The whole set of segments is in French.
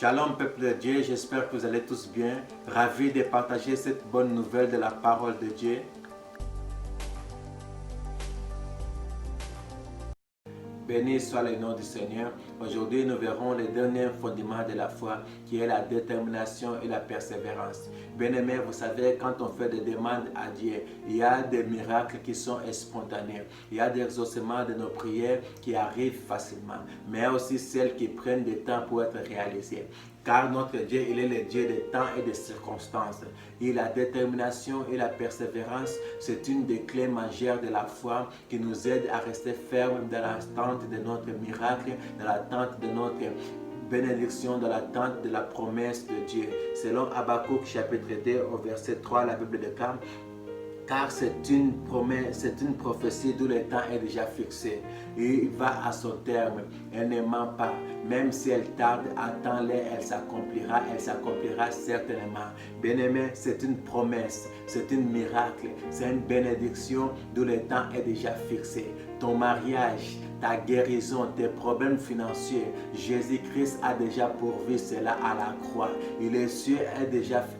Shalom peuple de Dieu, j'espère que vous allez tous bien. Ravi de partager cette bonne nouvelle de la parole de Dieu. Béni soit le nom du Seigneur. Aujourd'hui, nous verrons le dernier fondement de la foi, qui est la détermination et la persévérance. Bien-aimés, vous savez, quand on fait des demandes à Dieu, il y a des miracles qui sont spontanés. Il y a des exaucements de nos prières qui arrivent facilement, mais aussi celles qui prennent du temps pour être réalisées. Car notre Dieu, il est le Dieu des temps et des circonstances. Et la détermination et la persévérance, c'est une des clés majeures de la foi qui nous aide à rester fermes dans l'attente de notre miracle, dans l'attente de notre bénédiction, dans l'attente de la promesse de Dieu. Selon Habakkuk chapitre 2 au verset 3, la Bible déclare: car c'est une promesse, c'est une prophétie d'où le temps est déjà fixé. Et il va à son terme. Elle ne ment pas. Même si elle tarde, attends-la, elle s'accomplira certainement. Bien-aimé, c'est une promesse, c'est un miracle, c'est une bénédiction d'où le temps est déjà fixé. Ton mariage, ta guérison, tes problèmes financiers, Jésus-Christ a déjà pourvu cela à la croix. Et le ciel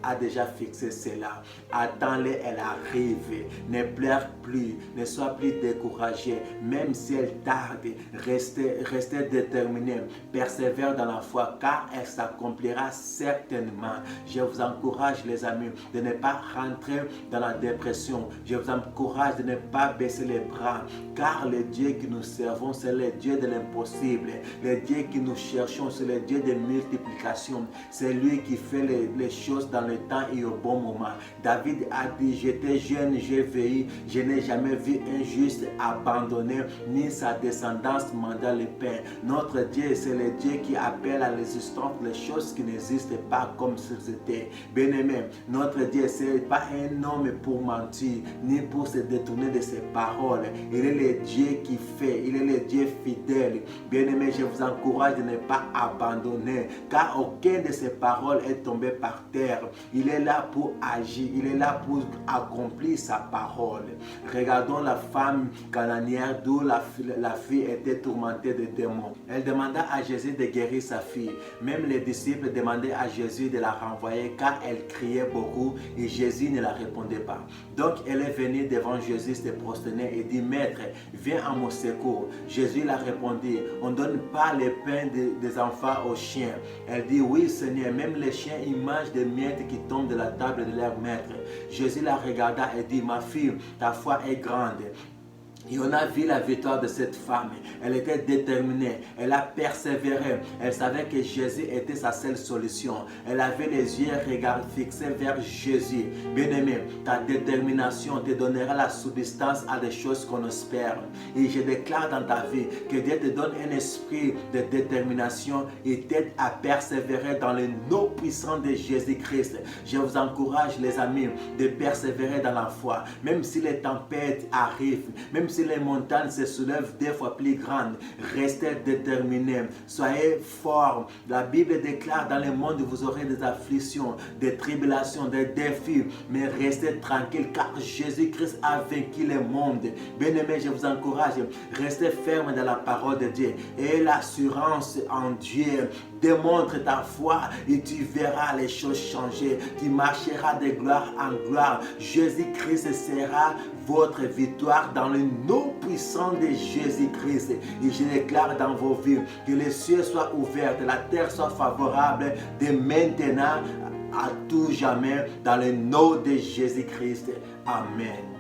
a déjà fixé cela. Attends-les, elle arrive. Ne pleure plus, ne sois plus découragé. Même si elle tarde, restez déterminé. Persévère dans la foi, car elle s'accomplira certainement. Je vous encourage, les amis, de ne pas rentrer dans la dépression. Je vous encourage de ne pas baisser les bras, car le Dieu que nous servons, c'est le Dieu de l'impossible. Le Dieu que nous cherchons, c'est le Dieu de multiplication. C'est lui qui fait les choses dans le temps et au bon moment. David a dit: j'étais jeune, j'ai vieilli, je n'ai jamais vu un juste abandonné, ni sa descendance manger le pain. Notre Dieu, c'est le Dieu qui appelle à l'existence les choses qui n'existent pas comme si c'était. Bien-aimé, notre Dieu, ce n'est pas un homme pour mentir, ni pour se détourner de ses paroles. Il est le Dieu qui fait, il est le Dieu fidèle. Bien-aimé, je vous encourage de ne pas abandonner, car aucune de ses paroles est tombée par terre. Il est là pour agir, il est là pour accomplir sa parole. Regardons la femme cananéenne d'où la fille était tourmentée de démons. Elle demanda à Jésus de guérir sa fille. Même les disciples demandaient à Jésus de la renvoyer, car elle criait beaucoup et Jésus ne la répondait pas. Donc elle est venue devant Jésus se prosterner et dit: Maître, viens à mon secours. Jésus la répondit: on ne donne pas le pain des enfants aux chiens. Elle dit: oui Seigneur, même les chiens ils mangent des miettes qui tombent de la table de leur maître. Jésus la regarda et dit: ma fille, ta foi est grande. Et on a vu la victoire de cette femme. Elle était déterminée. Elle a persévéré. Elle savait que Jésus était sa seule solution. Elle avait les yeux fixés vers Jésus. Bien-aimé, ta détermination te donnera la subsistance à des choses qu'on espère. Et je déclare dans ta vie que Dieu te donne un esprit de détermination et t'aide à persévérer dans le nom puissant de Jésus-Christ. Je vous encourage, les amis, de persévérer dans la foi. Même si les tempêtes arrivent, même si les montagnes se soulèvent 2 fois plus grandes, restez déterminés, soyez forts. La Bible déclare: dans le monde vous aurez des afflictions, des tribulations, des défis, mais restez tranquilles, car Jésus-Christ a vaincu le monde. Bien-aimés, je vous encourage, restez fermes dans la parole de Dieu et l'assurance en Dieu. Démontre ta foi et tu verras les choses changer. Tu marcheras de gloire en gloire. Jésus-Christ sera votre victoire dans le nom puissant de Jésus-Christ. Et je déclare dans vos vies que les cieux soient ouverts, que la terre soit favorable de maintenant à tout jamais dans le nom de Jésus-Christ. Amen.